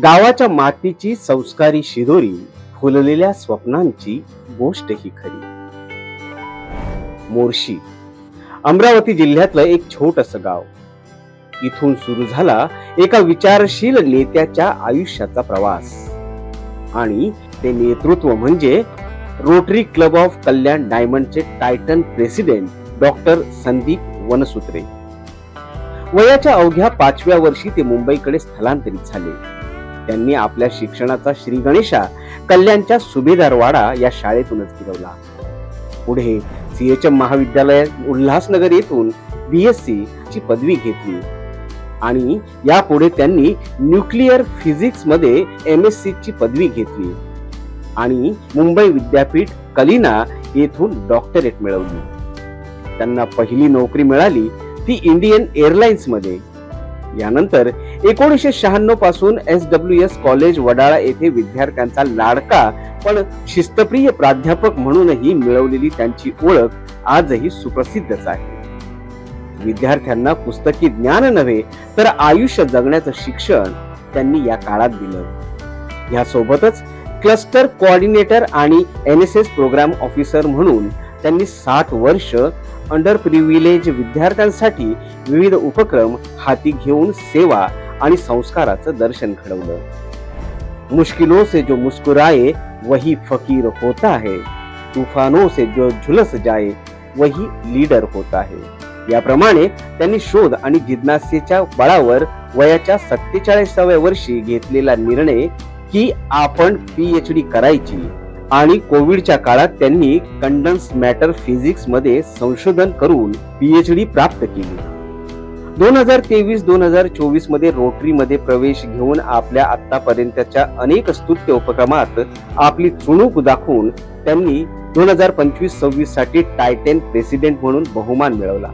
गावाच्या मातीची संस्कारी शिदोरी, फुललेल्या स्वप्नांची गोष्ट ही खरी. मोर्शी अमरावती जिल्ह्यातलं एक छोटस गाव. इथून सुरू झाला एका विचारशील नेत्याच्या आयुष्याचा प्रवास. आणि ते नेतृत्व म्हणजे रोटरी क्लब ऑफ कल्याण डायमंडचे titan president doctor Sandeep Vansutre. वयाच्या अवघ्या 5व्या वर्षी ते मुंबईकडे स्थलांतरित झाले. त्यांनी आपल्या शिक्षणाचा श्री गणेशा कल्याणच्या सुभेदारवाडा या शाळेतूनच गिरवला. पुढे CHM महाविद्यालय उल्हासनगर येथून BSc ची पदवी घेतली आणि यापुढे त्यांनी न्यूक्लिअर फिजिक्स मध्ये MSc ची पदवी घेतली आणि मुंबई विद्यापीठ कलिना येथून डॉक्टरेट मिळवली. त्यांना पहिली नोकरी मिळाली ती इंडियन एअरलाइन्स मध्ये. यानंतर 1996 पासून SWS कॉलेज वडाळा येथे विद्यार्थ्यांचा लाडका पण शिस्तप्रिय प्राध्यापक म्हणूनही मिळवलेली त्यांची ओळख आजही सुप्रसिद्धच आहे. विद्यार्थ्यांना पुस्तकी ज्ञान नव्हे तर आयुष्य जगण्याचं शिक्षण त्यांनी या काळात दिलं. यासोबतच क्लस्टर कोऑर्डिनेटर आणि NSS प्रोग्राम ऑफिसर म्हणून त्यांनी 60 वर्ष अंडर प्रिव्हिलेज विद्यार्थ्यांसाठी विविध उपक्रम हाती घेऊन सेवा आणि संस्काराचं दर्शन घडवलं. मुश्किलों से जो मुस्कुराए वही फकीर होता है, तूफानों से जो झुलस जाए वही लीडर होता है. याप्रमाणे त्यांनी शोध आणि जिज्ञासेच्या बळावर वयाच्या 47व्या वर्षी घेतलेला निर्णय की आपण PhD करायची आणि कोविडच्या काळात त्यांनी कंडन्स मॅटर फिजिक्स मध्ये संशोधन करून PhD प्राप्त केली. 2023-2024 मध्ये रोटरी मध्ये प्रवेश घेऊन आपल्या आतापर्यंतच्या अनेक स्तुत्य उपक्रमात आपली चुणूक दाखवून त्यांनी 2025-26 साठी टायटन प्रेसिडेंट म्हणून बहुमान मिळवला.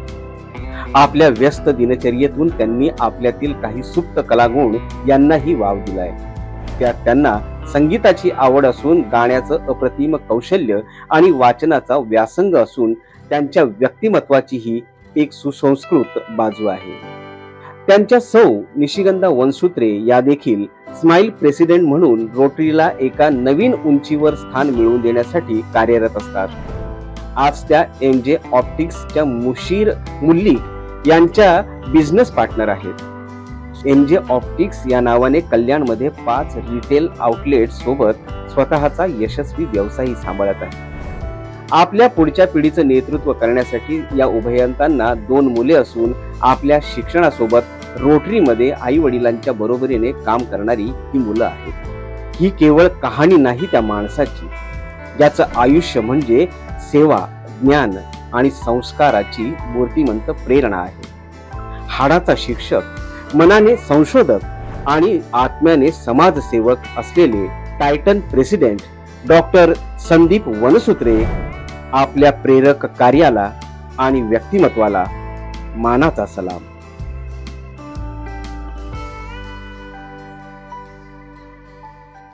आपल्या व्यस्त दिनचर्येतून त्यांनी आपल्यातील काही सुप्त कलागुण यांनाही वाव दिलाय. त्यात त्यांना संगीताची आवड असून गाण्याचं अप्रतिम कौशल्य आणि वाचनाचा व्यासंग असून त्यांच्या व्यक्तिमत्वाचीही एक सुसंस्कृत बाजू आहे. त्यांच्या सौ निशिगंधा वनसूत्रे या देखील स्माइल प्रेसिडेंट म्हणून रोटरीला एका नवीन उंचीवर स्थान मिळवून देण्यासाठी कार्यरत असतात. आज त्या MJ ऑप्टिक्सच्या मुशीर मुल्लिक यांच्या बिझनेस पार्टनर आहेत. MJ ऑप्टिक्स या नावाने कल्याणमध्ये 5 रिटेल आउटलेट सोबत स्वतःचा यशस्वी व्यवसाय सांभाळत आहे. आपल्या पुढच्या पिढीचं नेतृत्व करण्यासाठी या उभयतांना 2 मुले असून आपल्या शिक्षणासोबत रोटरीमध्ये आई वडिलांच्या बरोबरीने काम करणारी ही मुलं आहेत. ही केवळ कहाणी नाही त्या माणसाची, ज्याचं आयुष्य म्हणजे सेवा, ज्ञान आणि संस्काराची मूर्तिमंत प्रेरणा आहे. हाडाचा शिक्षक, मनाने संशोधक आणि आत्म्याने समाजसेवक असलेले Titan president doctor Sandeep Vansutre आपल्या प्रेरक कार्याला आणि व्यक्तिमत्वाला मानाचा सलाम.